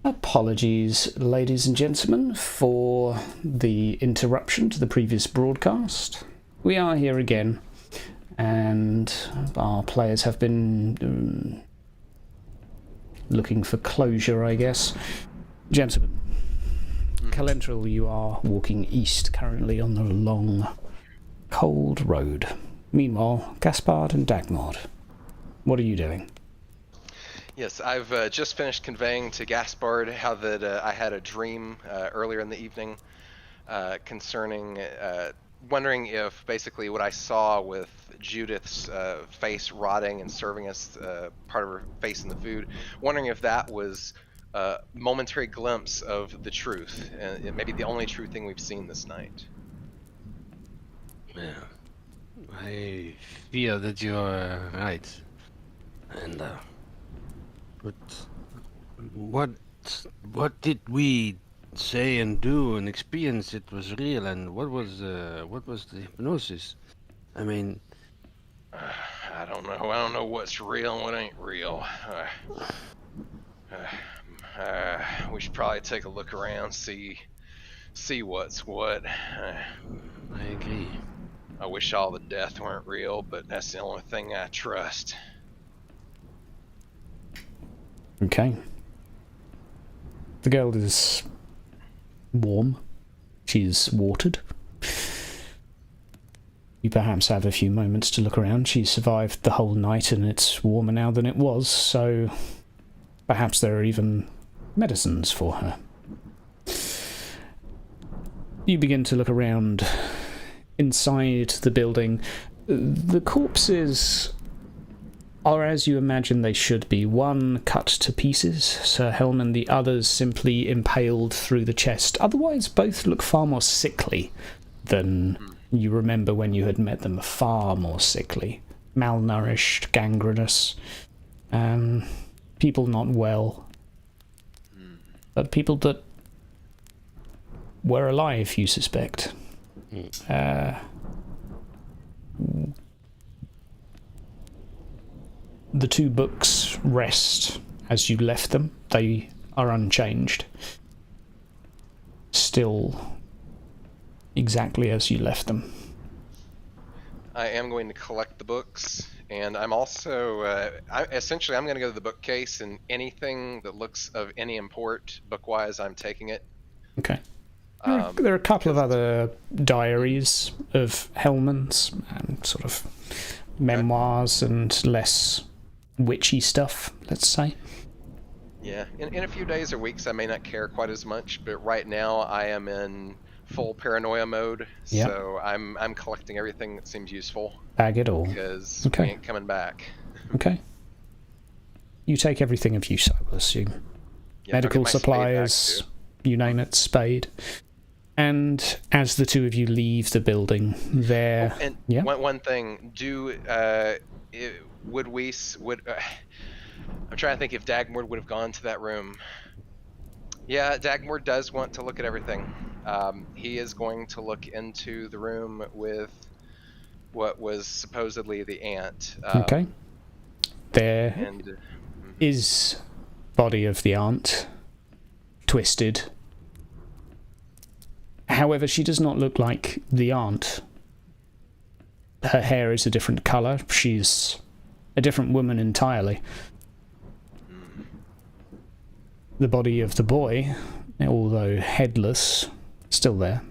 Apologies, ladies and gentlemen, for the interruption to the previous broadcast. We are here again, and our players have been looking for closure, I guess. Gentlemen, Calendril, you are walking east currently on the long, cold road. Meanwhile, Gaspard and Dagmord, what are you doing? Yes, I've just finished conveying to Gaspard how that I had a dream earlier in the evening concerning, wondering if basically what I saw with Judith's face rotting and serving as part of her face in the food, wondering if that was a momentary glimpse of the truth, and it may be the only true thing we've seen this night. Yeah, I fear that you are right. And but what did we say and do and experience that was real, and what was the hypnosis? I mean, I don't know. I don't know what's real and what ain't real. We should probably take a look around, see what's what. I agree. I wish all the death weren't real, but that's the only thing I trust. Okay. The girl is warm. She's watered. You perhaps have a few moments to look around. She survived the whole night and it's warmer now than it was, so perhaps there are even medicines for her. You begin to look around inside the building. The corpses are as you imagine they should be. One cut to pieces, Sir Helman, the others simply impaled through the chest. Otherwise, both look far more sickly than you remember when you had met them. Far more sickly. Malnourished, gangrenous. People not well. But people that were alive, you suspect. The two books rest as you left them. They are unchanged. Still exactly as you left them. I am going to collect the books, and I'm also, essentially I'm going to go to the bookcase, and anything that looks of any import, book-wise, I'm taking it. Okay. There are a couple of other diaries of Hellman's, sort of memoirs and less witchy stuff, let's say. Yeah, in a few days or weeks I may not care quite as much, but right now I am in full paranoia mode, so I'm collecting everything that seems useful. Bag it all. Because we ain't coming back. Okay. You take everything of use, I will assume. Yep, medical supplies, you name it, spade. And as the two of you leave the building, there... Oh, and one thing, I'm trying to think if Dagmord would have gone to that room. Yeah, Dagmord does want to look at everything. He is going to look into the room with what was supposedly the aunt. Okay. There is body of the aunt, twisted. However, she does not look like the aunt. Her hair is a different colour. She's a different woman entirely. The body of the boy, although headless, still there.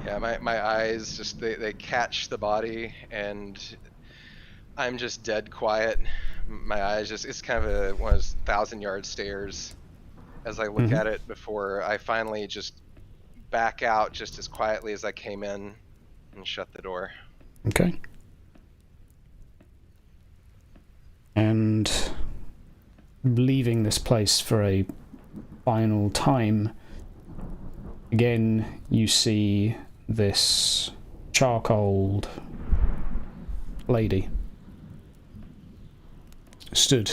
Yeah, my eyes just, they catch the body, and I'm just dead quiet. My eyes just, it's kind of one of those 1,000-yard stares as I look at it before I finally just back out just as quietly as I came in and shut the door. Okay. And leaving this place for a final time, again you see this charcoaled lady stood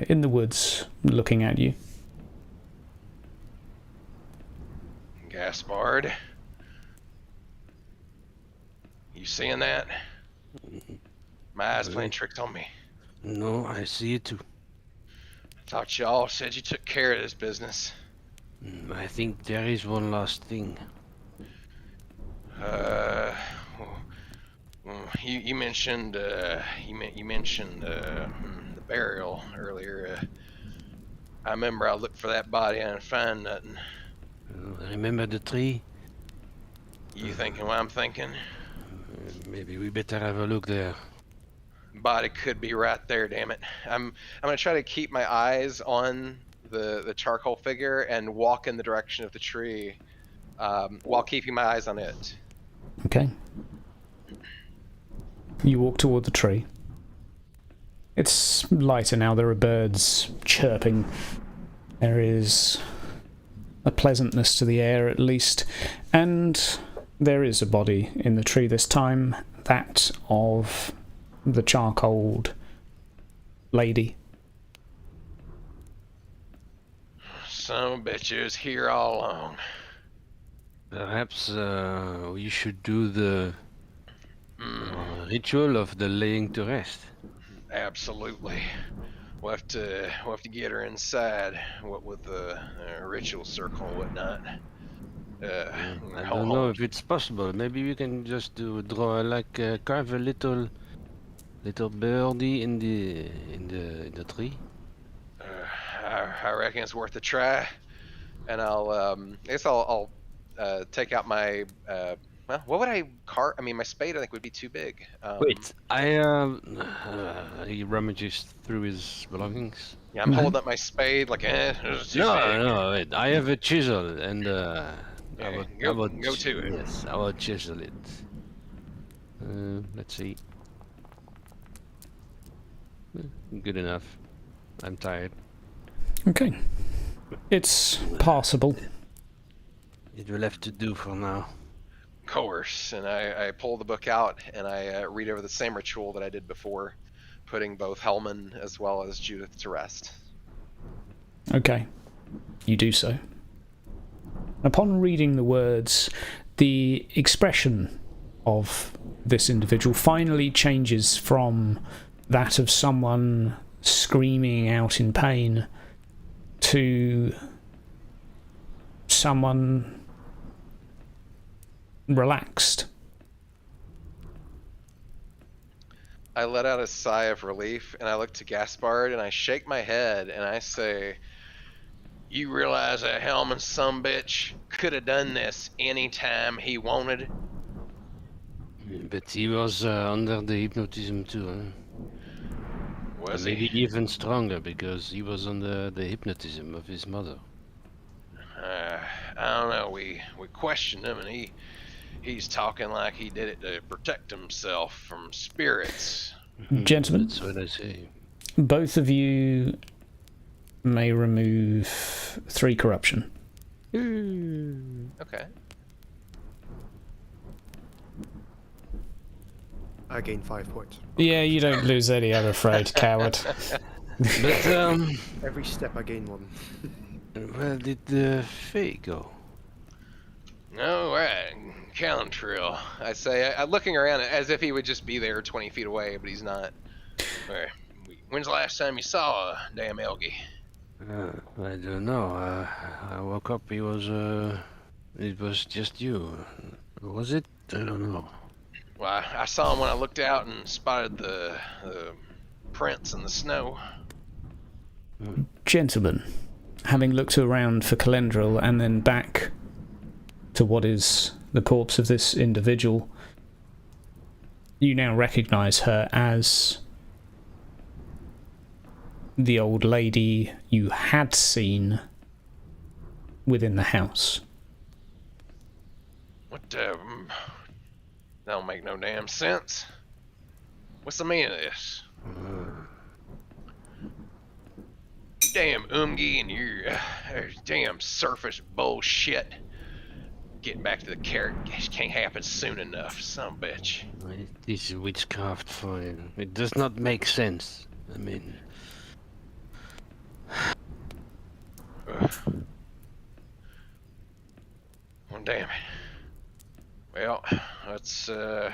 in the woods looking at you. Gaspard, you seeing that? My eyes playing tricks on me. No, I see it too. Thought y'all said you took care of this business. I think there is one last thing. You mentioned you mentioned the burial earlier. I remember I looked for that body and I didn't find nothing. Remember the tree? You thinking what I'm thinking? Maybe we better have a look there. Body could be right there. Damn it! I'm gonna try to keep my eyes on the charcoal figure and walk in the direction of the tree, while keeping my eyes on it. Okay. You walk toward the tree. It's lighter now. There are birds chirping. There is a pleasantness to the air, at least. And there is a body in the tree this time. That of the charcoaled lady. Son of a bitch, it was here all along. Perhaps we should do the ritual of the laying to rest. Absolutely. We'll have to get her inside. What with the ritual circle and whatnot. I don't know if it's possible. Maybe we can just carve a little birdie in the tree. I reckon it's worth a try. And I guess I'll take out my well, what would I cart? I mean, my spade I think would be too big. Wait, he rummages through his belongings. Yeah, I'm holding up my spade like, it's too big. No, wait. I have a chisel, and Go to it. Yes, I will chisel it. Let's see. Good enough. I'm tired. Okay. It's passable. It will have to do for now. Of course. And I pull the book out and I read over the same ritual that I did before, putting both Hellman as well as Judith to rest. Okay. You do so. Upon reading the words, the expression of this individual finally changes from that of someone screaming out in pain to someone relaxed. I let out a sigh of relief and I look to Gaspard and I shake my head and I say, "You realize that Hellman sumbitch could have done this anytime he wanted?" But he was under the hypnotism too, huh? Was Maybe he? even stronger because he was under the hypnotism of his mother. I don't know. We questioned him, and he's talking like he did it to protect himself from spirits. Gentlemen, That's what I say. both of you may remove 3 corruption. Okay. I gain 5 points. Yeah, you don't lose any, I'm afraid, coward. But Every step I gain 1. where did the Fae go? All right, Calentrill. I say, looking around as if he would just be there 20 feet away, but he's not. Right. When's the last time you saw a damn Elgie? I don't know. I woke up. It was just you. Was it? I don't know. Well, I saw him when I looked out and spotted the prints in the snow. Gentlemen, having looked around for Calendril and then back to what is the corpse of this individual, you now recognise her as the old lady you had seen within the house. What don't make no damn sense. What's the meaning of this? Damn Umgi and your damn surface bullshit. Getting back to the character can't happen soon enough, son of a bitch. This is witchcraft for you. It does not make sense. I mean... Well, damn it. Well, let's, I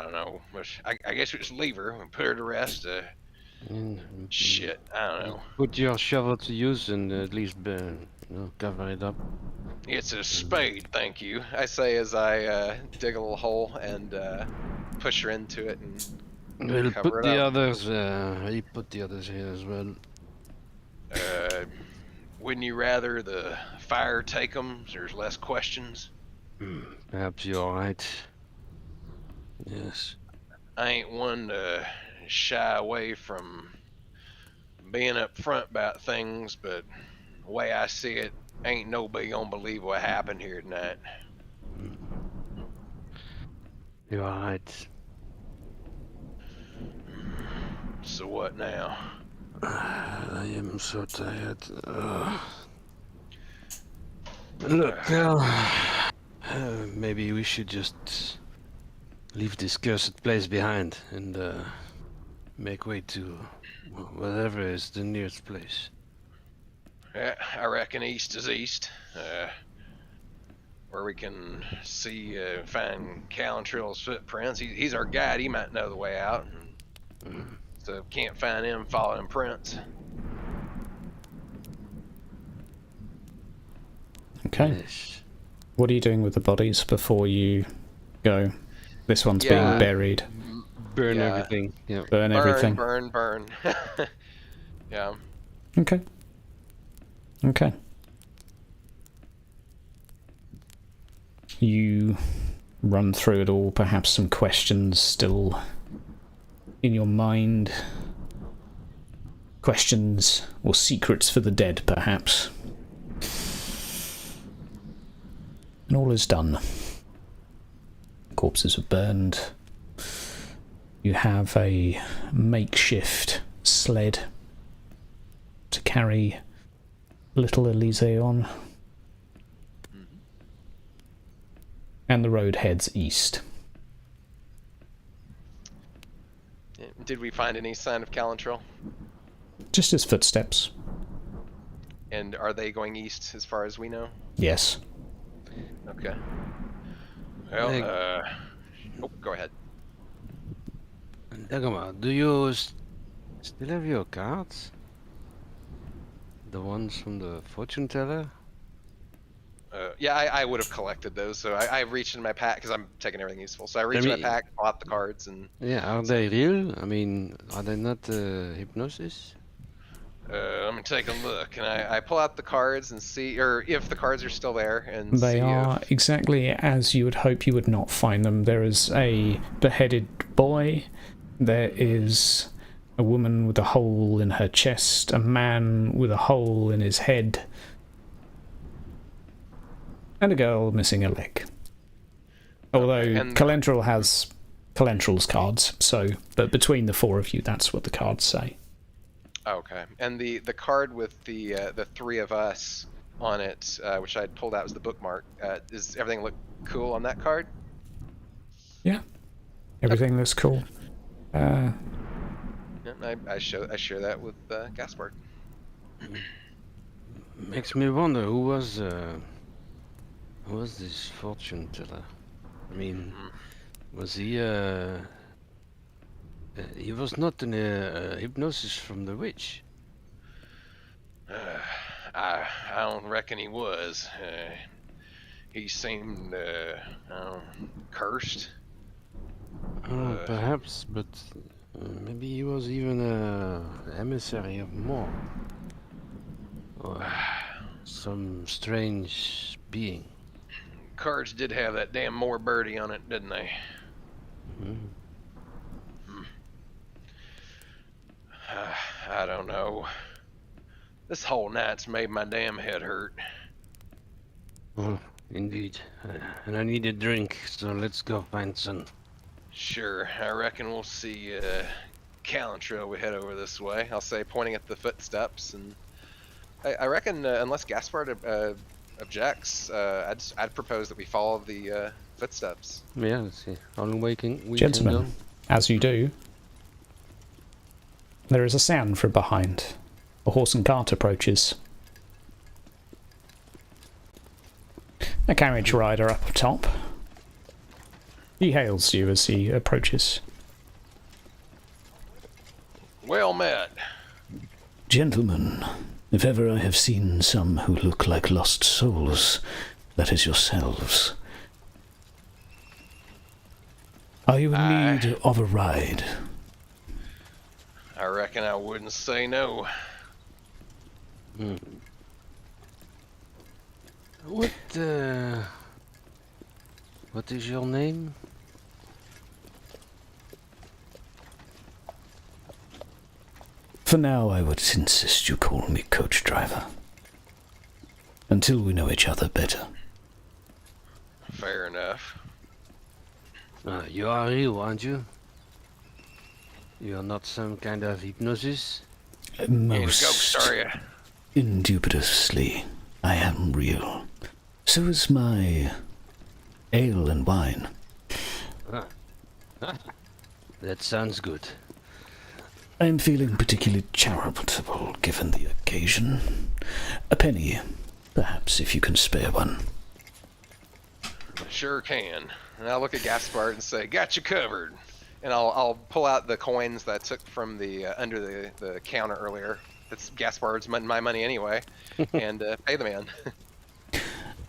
don't know. I guess we just leave her and put her to rest. Shit, I don't know. Put your shovel to use and at least cover it up. It's a spade, thank you. I say as I dig a little hole and push her into it and We'll cover put it the up. others. I put the others here as well. Wouldn't you rather the fire take them? There's less questions. Perhaps you're right. Yes. I ain't one to shy away from being up front about things, but the way I see it, ain't nobody gonna believe what happened here tonight. You're right. So what now? I am so tired. Look, maybe we should just leave this cursed place behind and make way to whatever is the nearest place. Yeah, I reckon east is east. Where we can see, find Calentrill's footprints. He's our guide. He might know the way out. So can't find him following prints. Okay. Yes. What are you doing with the bodies before you go? This one's Yeah. being buried. Burn Yeah. everything. Yeah. Burn everything. Burn. Yeah. Okay. Okay. You run through it all, perhaps some questions still in your mind. Questions or secrets for the dead, perhaps. And all is done. Corpses are burned. You have a makeshift sled to carry little Elise on. And the road heads east. Did we find any sign of Calentrill? Just his footsteps. And are they going east as far as we know? Yes. Okay. Well, oh, go ahead. Dagomar, do you still have your cards? The ones from the fortune teller? Yeah, I would have collected those. So I reached in my pack because I'm taking everything useful. So I reached in my pack, bought the cards, and Yeah, are they real? I mean, are they not hypnosis? let me take a look. And I pull out the cards and see, or if the cards are still there, and They see are if, exactly as you would hope you would not find them. There is a beheaded boy. There is a woman with a hole in her chest. A man with a hole in his head. And a girl missing a leg. Although and- Calentril has Calentril's cards, so but between the four of you, that's what the cards say. Okay. And the card with the three of us on it, which I pulled out as the bookmark, does everything look cool on that card? Yeah, everything looks cool. Yeah, I share that with Gaspard. Makes me wonder who was this fortune teller? I mean, was he was not in a hypnosis from the witch. I don't reckon he was. He seemed cursed. Perhaps, but maybe he was even a emissary of more. Or some strange being. Cards did have that damn more birdie on it, didn't they? I don't know. This whole night's made my damn head hurt. Oh, indeed. And I need a drink, so let's go find some. Sure, I reckon we'll see Calentrill we head over this way. I'll say, pointing at the footsteps, and I reckon unless Gaspard objects, I'd propose that we follow the footsteps. Yeah, let's see. How long we can Gentlemen, go? as you do, there is a sound from behind. A horse and cart approaches. A carriage rider up top. He hails you as he approaches. Well met. Gentlemen, if ever I have seen some who look like lost souls, that is yourselves. Are you in need of a ride? I reckon I wouldn't say no. What is your name? For now, I would insist you call me coach driver. Until we know each other better. Fair enough. You are real, aren't you? You are not some kind of hypnosis? You ain't a ghost, are you? Indubitably, I am real. So is my ale and wine. That sounds good. I am feeling particularly charitable given the occasion. A penny, perhaps, if you can spare one. Sure can. And I'll look at Gaspard and say, got you covered. And I'll pull out the coins that I took from the under the counter earlier. That's Gaspard's my money anyway. And pay the man.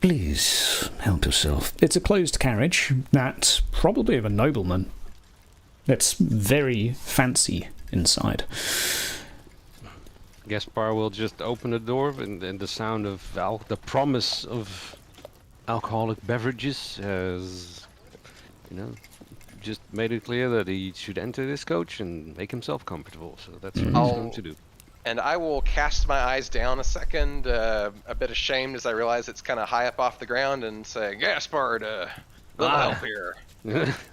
Please, help yourself. It's a closed carriage. That's probably of a nobleman. It's very fancy inside. Gaspar will just open the door, and the sound of the promise of alcoholic beverages has, just made it clear that he should enter this coach and make himself comfortable. So that's what he's going to do. And I will cast my eyes down a second, a bit ashamed as I realize it's kind of high up off the ground, and say, Gaspard, little help here.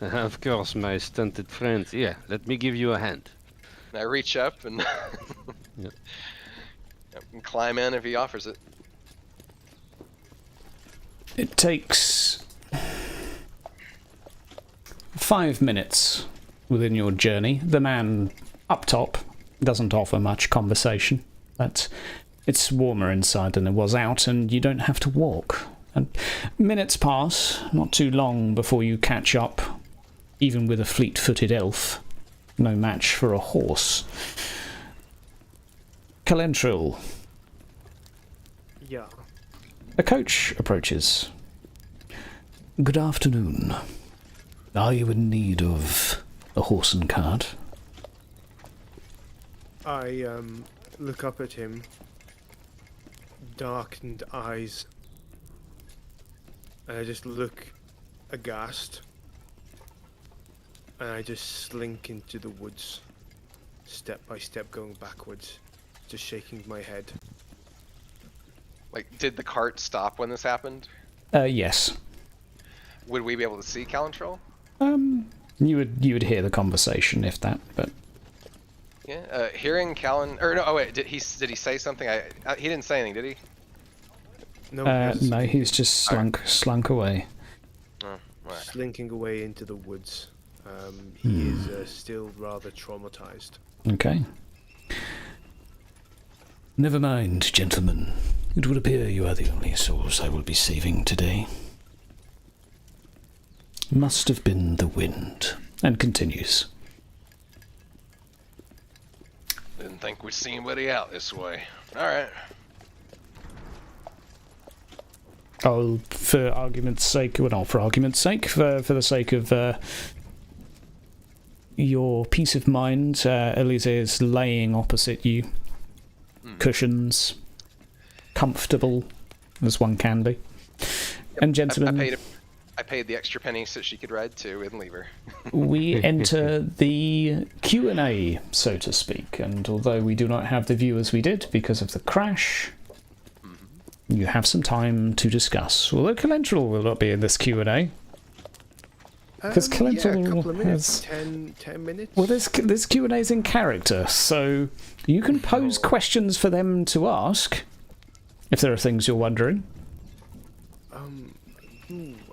Of course, my stunted friend. Yeah, let me give you a hand. And I reach up and, and climb in if he offers it. It takes 5 minutes within your journey. The man up top doesn't offer much conversation, but it's warmer inside than it was out, and you don't have to walk. And minutes pass, not too long before you catch up, even with a fleet-footed elf. No match for a horse. Calentril. Yeah. A coach approaches. Good afternoon. Are you in need of a horse and cart? I look up at him, darkened eyes, and I just look aghast, and I just slink into the woods, step by step going backwards, just shaking my head. Like, did the cart stop when this happened? Yes. Would we be able to see Calentril? You would hear the conversation if that, but Yeah, hearing did he say something? He didn't say anything, did he? No, he's just slunk away. Oh, right. slinking away into the woods. He is still rather traumatized. Okay. Never mind, gentlemen. It would appear you are the only souls I will be saving today. Must have been the wind. And continues. Didn't think we'd see anybody out this way. Alright. Oh, for argument's sake, well, not for argument's sake, for the sake of your peace of mind, Elise is laying opposite you. Cushions. Comfortable, as one can be. And gentlemen, I paid the extra penny so she could ride too and leave her. we enter the Q&A, so to speak, and although we do not have the view as we did because of the crash, you have some time to discuss. Although Calentril will not be in this Q&A. Because Calentril a couple of minutes, has 10 minutes. Well, this Q&A is in character, so you can pose questions for them to ask if there are things you're wondering.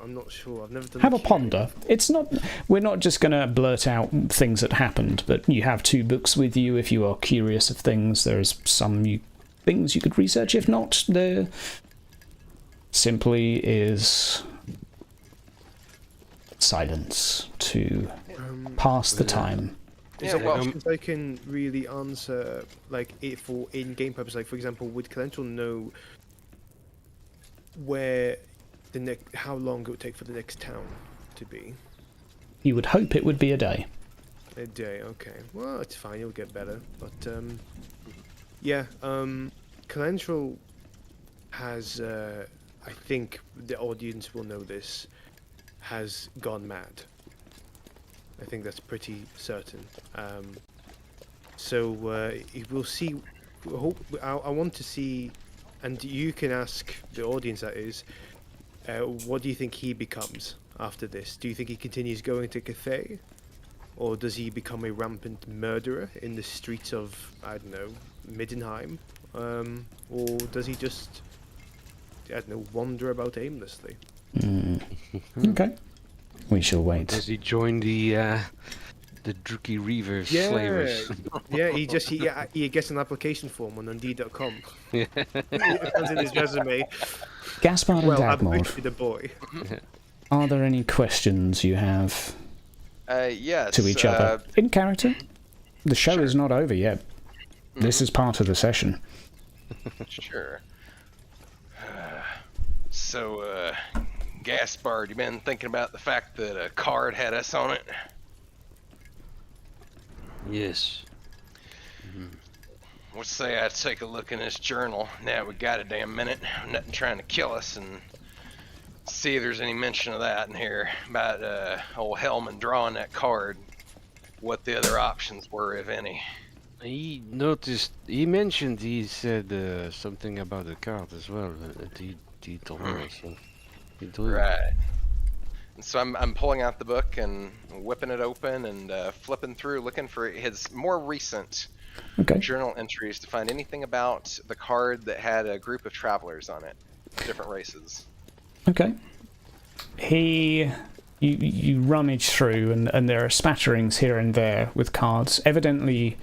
I'm not sure. I've never done. Have a ponder. It's not. We're not just going to blurt out things that happened, but you have 2 books with you if you are curious of things. There's some things you could research. If not, there simply is silence to pass the time. Is Yeah, there well- questions I can really answer, like, for in-game purpose? Like, for example, would Calentral know where how long it would take for the next town to be? You would hope it would be a day. A day, okay. Well, it's fine, you'll get better. But, yeah, Calentral has, I think the audience will know this, has gone mad. I think that's pretty certain. So we'll see. I want to see, and you can ask the audience, that is, what do you think he becomes after this? Do you think he continues going to Cathay? Or does he become a rampant murderer in the streets of, I don't know, Middenheim? Or does he just, I don't know, wander about aimlessly? Okay. We shall wait. Does he join the Druki Reavers slavers? Yeah, he gets an application form on Indeed.com. It comes in his resume. Gaspard and Well, I'm Dagmord, actually the boy. are there any questions you have Yes. to each other? In character? The show Sure. is not over yet. This is part of the session. Sure. So, Gaspard, you been thinking about the fact that a card had us on it? Yes. Let's say I take a look in this journal. Now we got a damn minute. Nothing trying to kill us, and see if there's any mention of that in here about old Hellman drawing that card. What the other options were, if any. He noticed. He mentioned. He said something about the card as well. That he told me. So he told me. Right. And so I'm pulling out the book and whipping it open and flipping through, looking for his more recent Okay. journal entries to find anything about the card that had a group of travelers on it, different races. Okay. You rummage through, and there are spatterings here and there with cards. Evidently,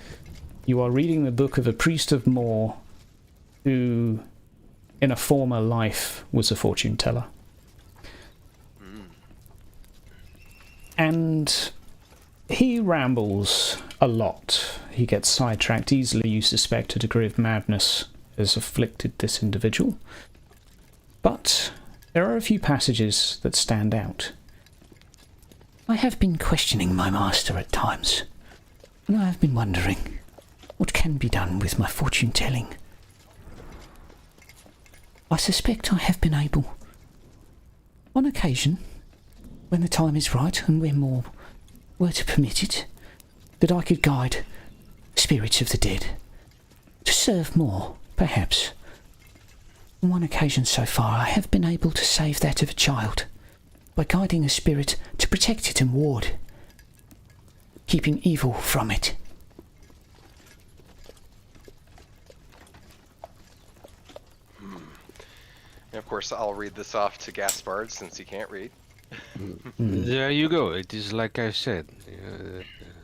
you are reading the book of a priest of Moor who, in a former life, was a fortune teller. And he rambles a lot. He gets sidetracked easily. You suspect a degree of madness has afflicted this individual. But there are a few passages that stand out. I have been questioning my master at times, and I have been wondering what can be done with my fortune telling. I suspect I have been able, on occasion, when the time is right and when more were to permit it, that I could guide spirits of the dead to serve more, perhaps. On one occasion so far, I have been able to save that of a child by guiding a spirit to protect it and ward, keeping evil from it. And of course, I'll read this off to Gaspard since he can't read. There you go. It is like I said,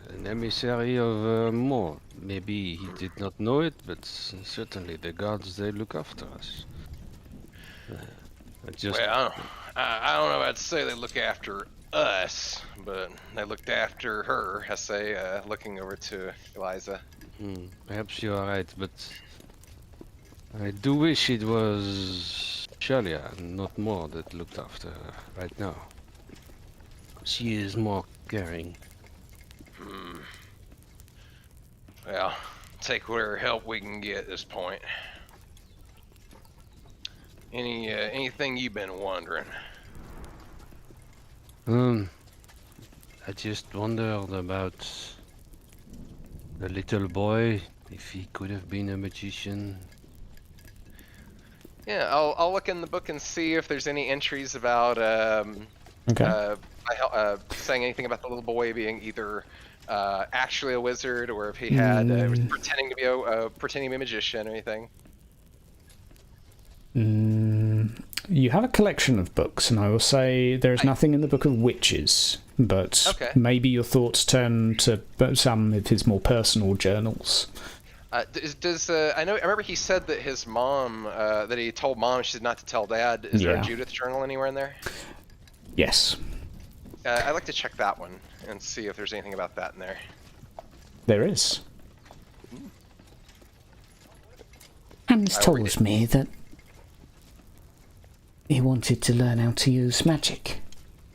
an emissary of Moor. Maybe he did not know it, but certainly the gods, they look after us. Well, I don't know about to say they look after us, but they looked after her, I say, looking over to Eliza. Perhaps you are right, but I do wish it was Shalia, not more, that looked after her right now. She is more caring. Well, take whatever help we can get at this point. Anything you've been wondering? I just wondered about the little boy, if he could have been a magician. Yeah, I'll look in the book and see if there's any entries about saying anything about the little boy being either actually a wizard or if he had was pretending to be a magician or anything. You have a collection of books, and I will say there is nothing in the Book of Witches, but Okay. maybe your thoughts turn to some of his more personal journals. I remember he said that his mom, that he told mom she said not to tell dad. Is there Yeah. a Judith journal anywhere in there? Yes. I'd like to check that one and see if there's anything about that in there. There is. Hans I told me that he wanted to learn how to use magic.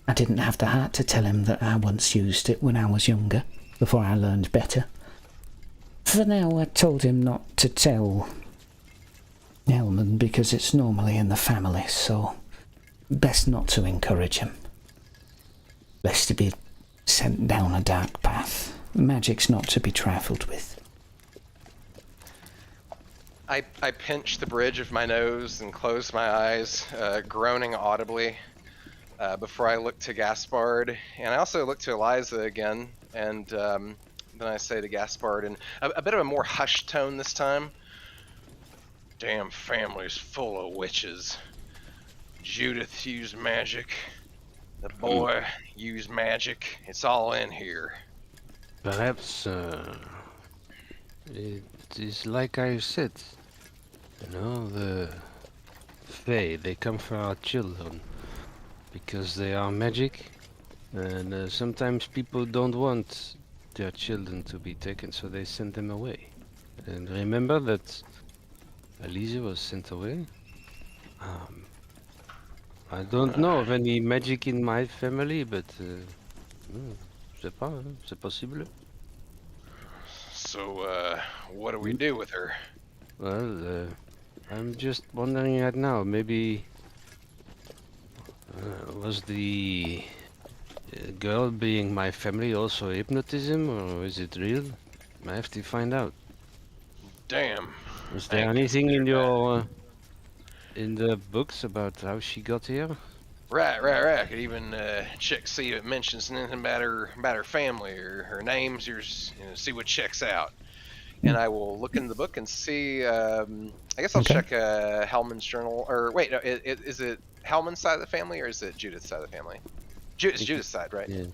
I didn't have the heart to tell him that I once used it when I was younger, before I learned better. For now, I told him not to tell Hellman because it's normally in the family, so best not to encourage him. Best to be sent down a dark path. Magic's not to be trifled with. I pinch the bridge of my nose and close my eyes, groaning audibly, before I look to Gaspard, and I also look to Eliza again, and then I say to Gaspard in a bit of a more hushed tone this time, "Damn family's full of witches. Judith used magic. The boy used magic. It's all in here." Perhaps it is like I said. You know, the Fae, they come for our children because they are magic, and sometimes people don't want their children to be taken, so they send them away. And remember that Elise was sent away? I don't know of any magic in my family, but je sais pas, c'est possible. So, what do we do with her? Well, I'm just wondering right now, maybe was the girl being my family also hypnotism, or is it real? I have to find out. Damn. Is there anything in your in the books about how she got here? Right. I could even check see if it mentions anything about her family or her names, or see what checks out. And I will look in the book and see. I guess I'll check Hellman's journal. Or wait, no, is it Hellman's side of the family or is it Judith's side of the family? It's Judith's side, right? Yeah.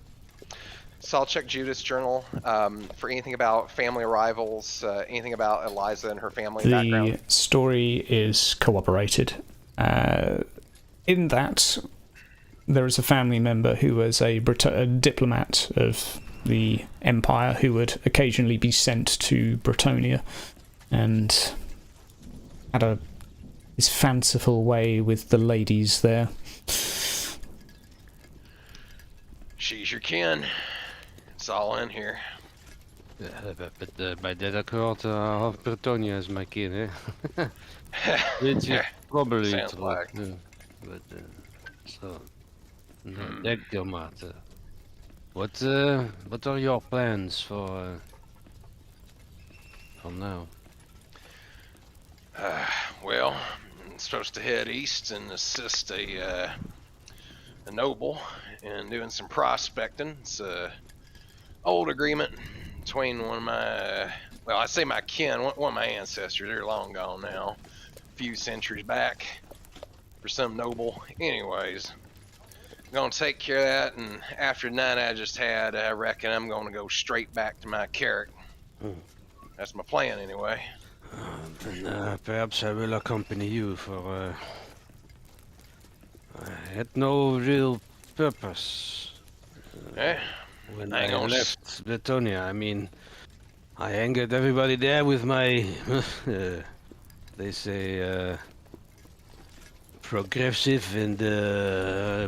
So I'll check Judith's journal for anything about family arrivals, anything about Eliza and her family background. The story is corroborated. In that, there is a family member who was a diplomat of the Empire who would occasionally be sent to Bretonia and had his fanciful way with the ladies there. She's your kin. It's all in here. But by that accord, half Bretonia is my kin, eh? Which is probably Sounds true. like. Yeah. But so, that don't matter. What are your plans for now? Well, I'm supposed to head east and assist a noble in doing some prospecting. It's a old agreement between one of my, well, I say my kin, one of my ancestors. They're long gone now, a few centuries back, for some noble. Anyways, I'm gonna take care of that, and after the night I just had, I reckon I'm gonna go straight back to my carrot. That's my plan, anyway. Then perhaps I will accompany you, for I had no real purpose when I left Bretonia. I mean, I angered everybody there with my, they say, progressive and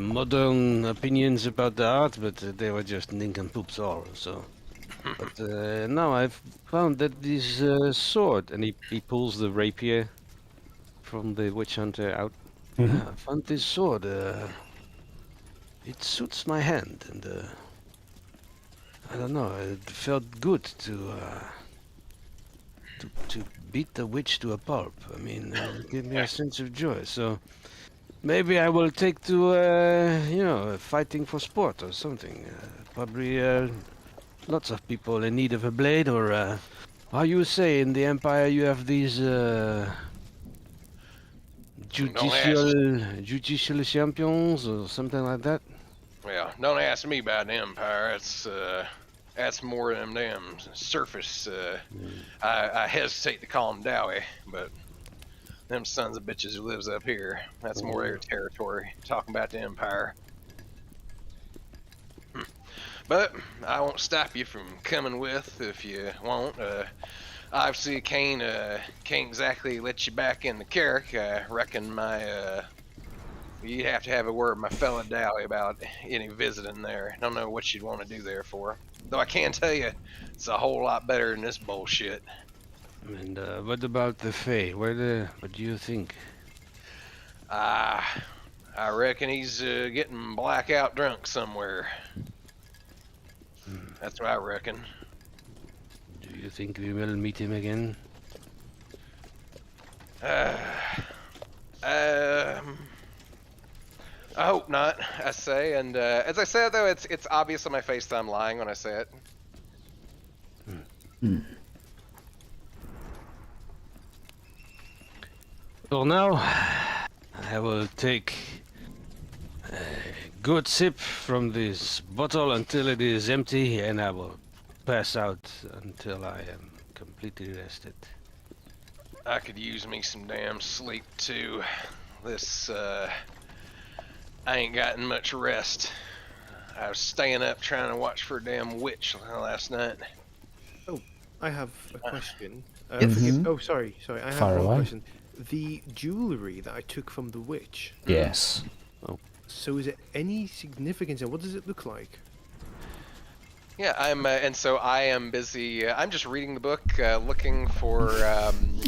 modern opinions about the art, but they were just nincompoops all, so. But now I've found that this sword, and he pulls the rapier from the witch hunter out. I found this sword, it suits my hand, and I don't know, it felt good to beat the witch to a pulp. I mean, it gave me a sense of joy, so maybe I will take to, you know, fighting for sport or something. Probably lots of people in need of a blade, or how you say in the Empire you have these judicial champions or something like that. Well, don't ask me about the Empire. That's more than them surface. I hesitate to call them dowie, but them sons of bitches who lives up here, that's more their territory. Talking about the Empire. But I won't stop you from coming with if you want. Obviously, can't exactly let you back in the carrick. I reckon you'd have to have a word with my fella Dowie about any visiting there. Don't know what you'd want to do there for. Though I can tell you, it's a whole lot better than this bullshit. And what about the Fae? What do you think? I reckon he's getting blackout drunk somewhere. That's what I reckon. Do you think we will meet him again? I hope not, I say. And as I said, though, it's obvious on my face that I'm lying when I say it. Well, now I will take a good sip from this bottle until it is empty, and I will pass out until I am completely rested. I could use me some damn sleep too. This I ain't gotten much rest. I was staying up trying to watch for a damn witch last night. Oh, I have a question. Mhm. Oh, sorry. I have Fire one away. question. The jewellery that I took from the witch. Yes. So is it any significance, and what does it look like? Yeah, and so I am busy. I'm just reading the book, looking for.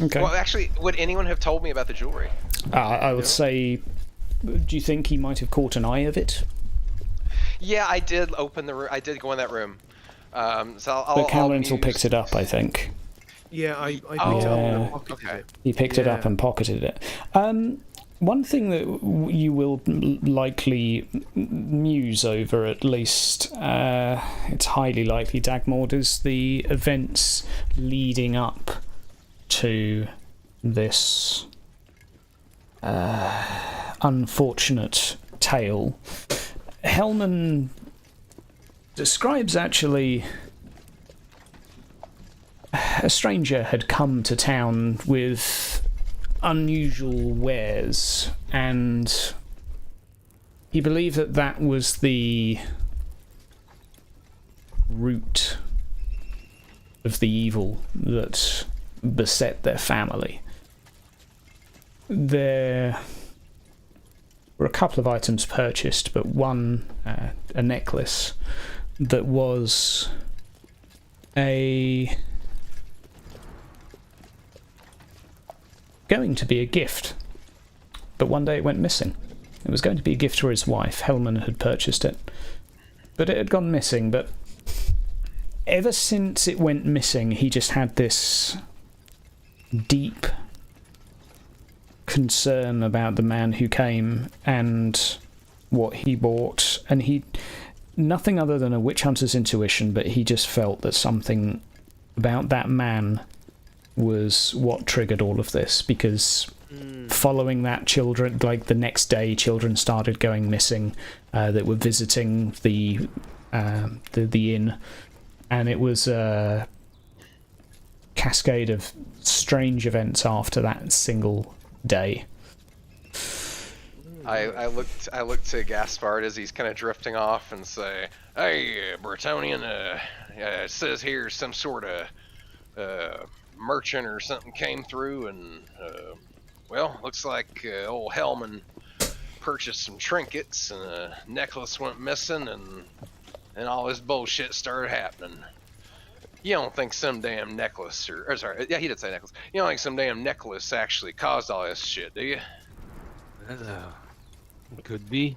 Okay. Well, actually, would anyone have told me about the jewelry? I would say, do you think he might have caught an eye of it? Yeah, I did open the room. I did go in that room. So I'll. But Calrental picked it up, I think. Yeah, I picked Oh, it up and I yeah. pocketed Okay. it. He picked it up Yeah. and pocketed it. One thing that you will likely muse over, at least, it's highly likely, Dagmord, is the events leading up to this unfortunate tale. Hellman describes actually a stranger had come to town with unusual wares, and he believed that that was the root of the evil that beset their family. There were a couple of items purchased, but one, a necklace, that was going to be a gift, but one day it went missing. It was going to be a gift for his wife. Hellman had purchased it, but it had gone missing. But ever since it went missing, he just had this deep concern about the man who came and what he bought, and he nothing other than a witch hunter's intuition, but he just felt that something about that man was what triggered all of this, because following that, children, like the next day, children started going missing that were visiting the inn, and it was a cascade of strange events after that single day. I look to Gaspard as he's kind of drifting off and say, "Hey, Bretonian, it says here some sort of merchant or something came through, and well, looks like old Hellman purchased some trinkets, and a necklace went missing, and all this bullshit started happening. You don't think some damn necklace, or sorry, yeah, he did say necklace. You don't think some damn necklace actually caused all this shit, do you? Could be.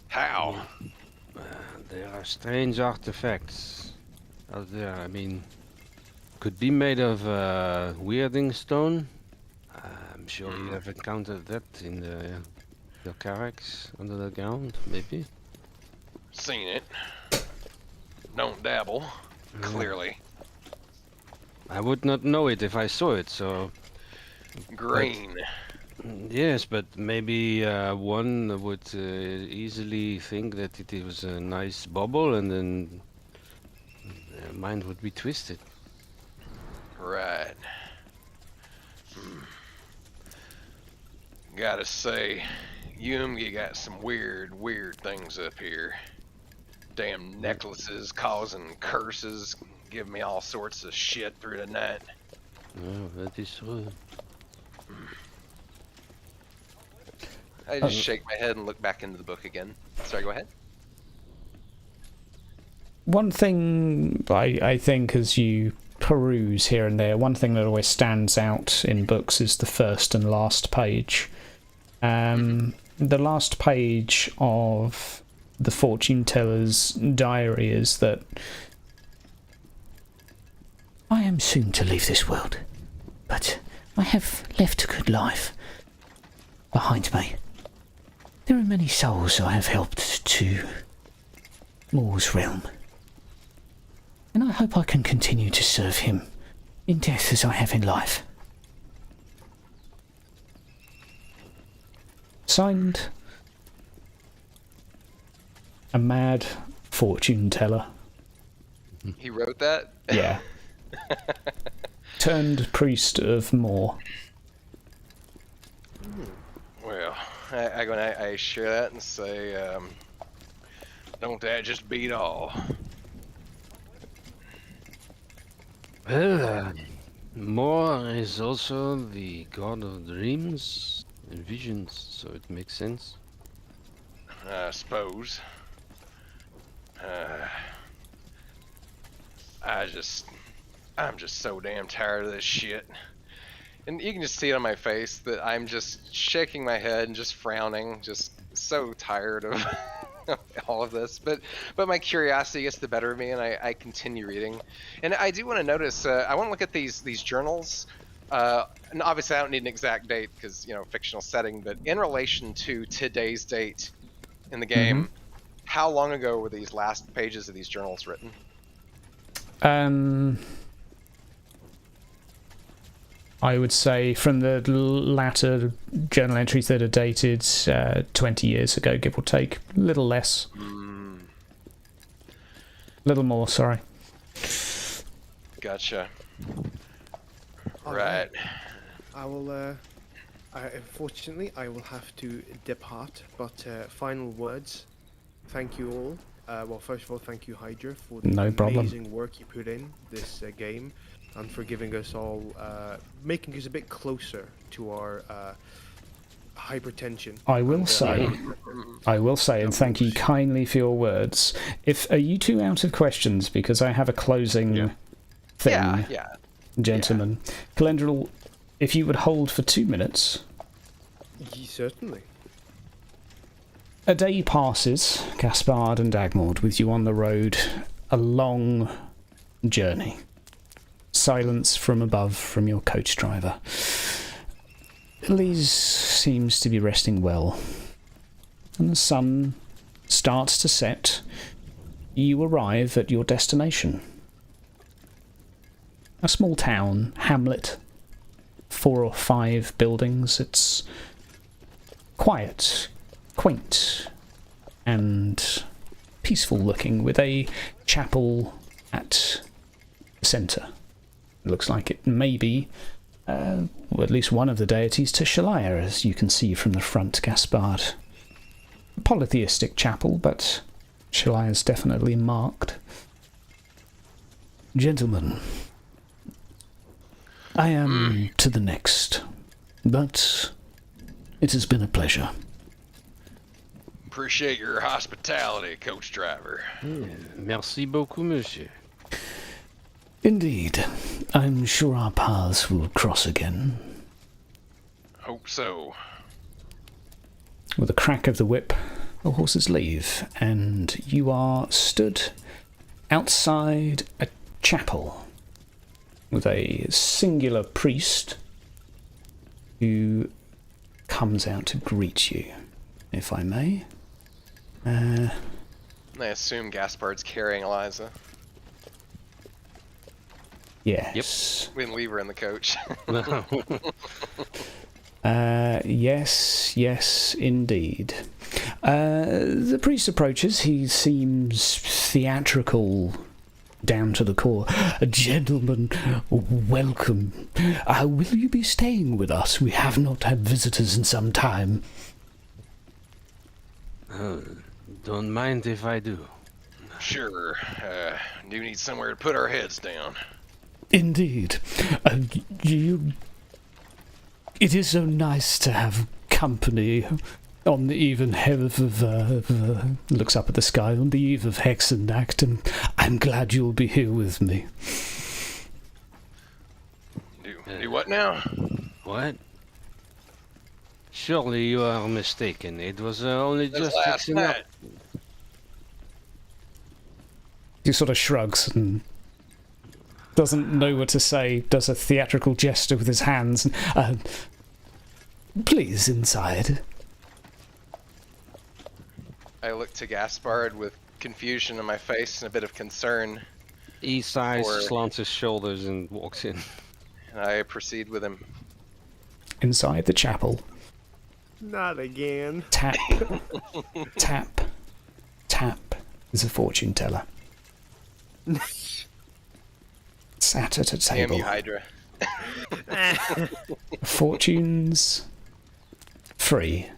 How? There are strange artifacts out there. I mean, could be made of weirding stone. I'm sure you have encountered that in the carracks under the ground, maybe. Seen it. Don't dabble. Clearly. I would not know it if I saw it, so... Green. Yes, but maybe one would easily think that it was a nice bubble, and then their mind would be twisted. Right. Gotta say, you got some weird things up here. Damn necklaces causing curses, giving me all sorts of shit through the night. Oh, that is so. I just shake my head and look back into the book again. Sorry, go ahead. One thing I think as you peruse here and there, one thing that always stands out in books is the first and last page. The last page of the fortune teller's diary is that I am soon to leave this world, but I have left a good life behind me. There are many souls I have helped to Moore's realm, and I hope I can continue to serve him in death as I have in life. Signed, a mad fortune teller. He wrote that? Yeah. Turned priest of Moore. Well, I share that and say, don't that just beat all? Well, Moore is also the god of dreams and visions, so it makes sense. I suppose. I'm just so damn tired of this shit. And you can just see it on my face that I'm just shaking my head and just frowning, just so tired of all of this. But my curiosity gets the better of me, and I continue reading. And I do want to notice, I want to look at these journals. And obviously I don't need an exact date because, you know, fictional setting, but in relation to today's date in the game, how long ago were these last pages of these journals written? I would say from the latter journal entries that are dated 20 years ago, give or take. A little less. Little more, sorry. Gotcha. All Right. I will. Unfortunately, I will have to depart. But final words. Thank you all. Well, first of all, thank you, Hydra, for the amazing work you put in this game, and for giving us all, making us a bit closer to our hypertension. I will say, and thank you kindly for your words. Are you two out of questions? Because I have a closing thing, gentlemen. Calendral, if you would hold for 2 minutes. Certainly. A day passes, Gaspard and Dagmord, with you on the road, a long journey. Silence from above from your coach driver. Elise seems to be resting well, and the sun starts to set. You arrive at your destination. A small town, hamlet, 4 or 5 buildings. It's quiet, quaint, and peaceful looking, with a chapel at the centre. It looks like it may be, well, at least one of the deities to Shalia, as you can see from the front, Gaspard. A polytheistic chapel, but Shalia's definitely marked. Gentlemen, I am to the next, but it has been a pleasure. Appreciate your hospitality, coach driver. Merci beaucoup, monsieur. Indeed. I'm sure our paths will cross again. Hope so. With a crack of the whip, the horses leave, and you are stood outside a chapel with a singular priest who comes out to greet you, if I may. I assume Gaspard's carrying Eliza. Yes. We didn't leave her in the coach. Yes, indeed. The priest approaches. He seems theatrical down to the core. Gentlemen, welcome. Will you be staying with us? We have not had visitors in some time. Don't mind if I do. Sure. Do need somewhere to put our heads down. Indeed. It is so nice to have company on the eve of looks up at the sky, on the eve of Hexensnackt, and I'm glad you'll be here with me. Do what now? What? Surely you are mistaken. It was only just Last fixing up. night. He sort of shrugs and doesn't know what to say, does a theatrical gesture with his hands. Please, inside. I look to Gaspard with confusion on my face and a bit of concern, He sighs, slants his shoulders, and walks in. and I proceed with him. Inside the chapel. Not again. Tap, tap, tap is a fortune teller. Sat at a Damn table. you, Hydra. Fortunes free.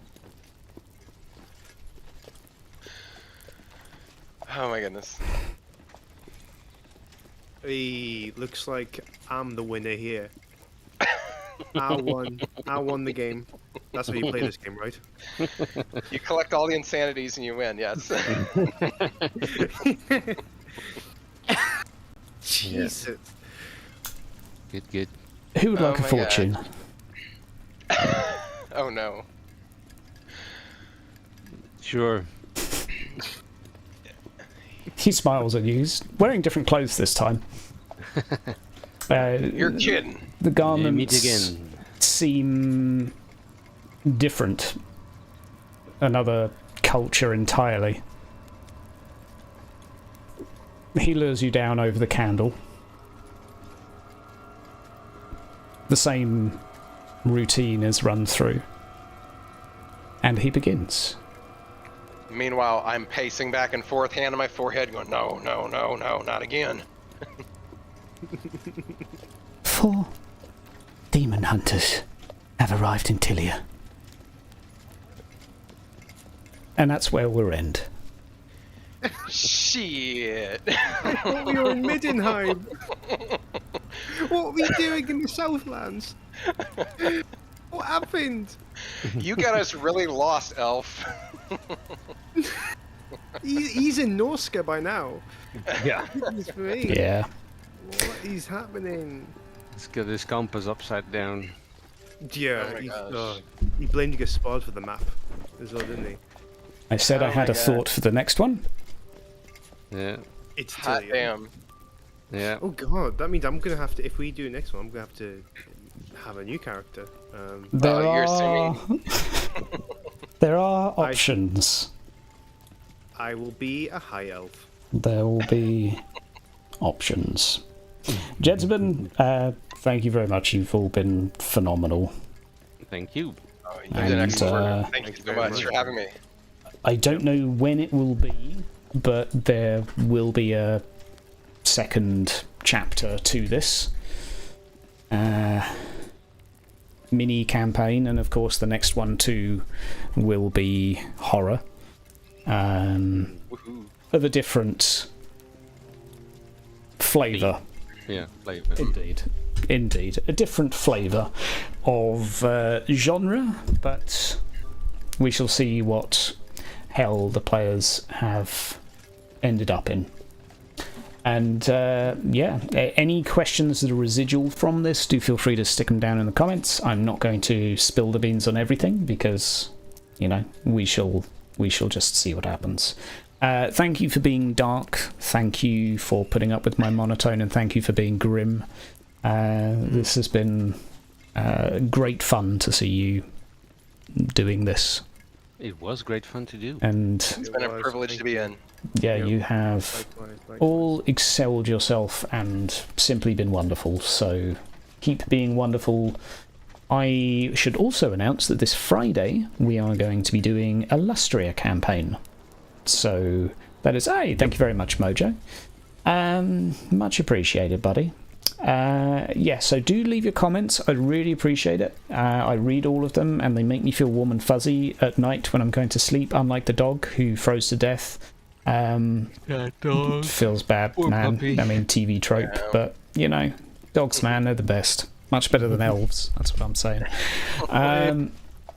Oh my goodness. Hey, looks like I'm the winner here. I won the game. That's how you play this game, right? You collect all the insanities and you win, yes. Jesus. Good. Who would Oh like a my fortune? Oh no. Sure. He smiles at you. He's wearing different clothes this time. You're kidding. The Meet garments again. seem different. Another culture entirely. He lures you down over the candle. The same routine is run through. And he begins. Meanwhile, I'm pacing back and forth, hand on my forehead, going, no, no, no, no, not again. 4 demon hunters have arrived in Tilia. And that's where we'll end. Shit. I thought we were in Middenheim. What are we doing in the Southlands? What happened? You got us really lost, Elf. He's in Norska by now. Yeah. Goodness me. Yeah. What is happening? Let's get this compass upside down. Yeah, Oh my gosh. he blamed Gaspard for the map as well, didn't he? I said Oh I had my a God. thought for the next one. Yeah. It's Hot Tilia. damn. Yeah. Oh god, that means I'm gonna have to. If we do next one, I'm gonna have to have a new character. There you're are assuming. there are options. I will be a high elf. There will be options. Gentlemen, thank you very much. You've all been phenomenal. Thank you. Oh, you did And, excellent work. Thank thank you you so very much for much. having me. I don't know when it will be, but there will be a second chapter to this mini campaign, and of course the next one too will be horror, Woohoo. of a different flavour. Yeah. Flavor. Indeed, a different flavour of genre, but we shall see what hell the players have ended up in. And any questions that are residual from this, do feel free to stick them down in the comments. I'm not going to spill the beans on everything because, we shall just see what happens. Thank you for being dark. Thank you for putting up with my monotone, and thank you for being grim. This has been great fun to see you doing this, It was great fun to do. and It's been a privilege to be in. yeah, Yep. you have Likewise. all excelled yourself and simply been wonderful. So keep being wonderful. I should also announce that this Friday we are going to be doing a Lustria campaign. So that is, hey, thank you very much, Mojo. Much appreciated, buddy. So do leave your comments. I'd really appreciate it. I read all of them, and they make me feel warm and fuzzy at night when I'm going to sleep, unlike the dog who froze to death Feels bad, Poor man. puppy. I mean, TV trope, but you know, dogs, man, they're the best. Much better than elves. That's what I'm saying.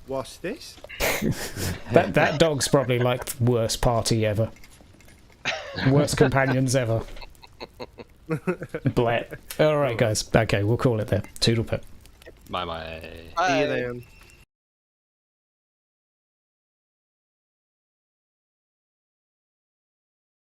What's this? That dog's probably like the worst party ever. Worst companions ever. Blah. All right, guys. Okay, we'll call it there. Toodle pip. Bye bye. See you Bye. then.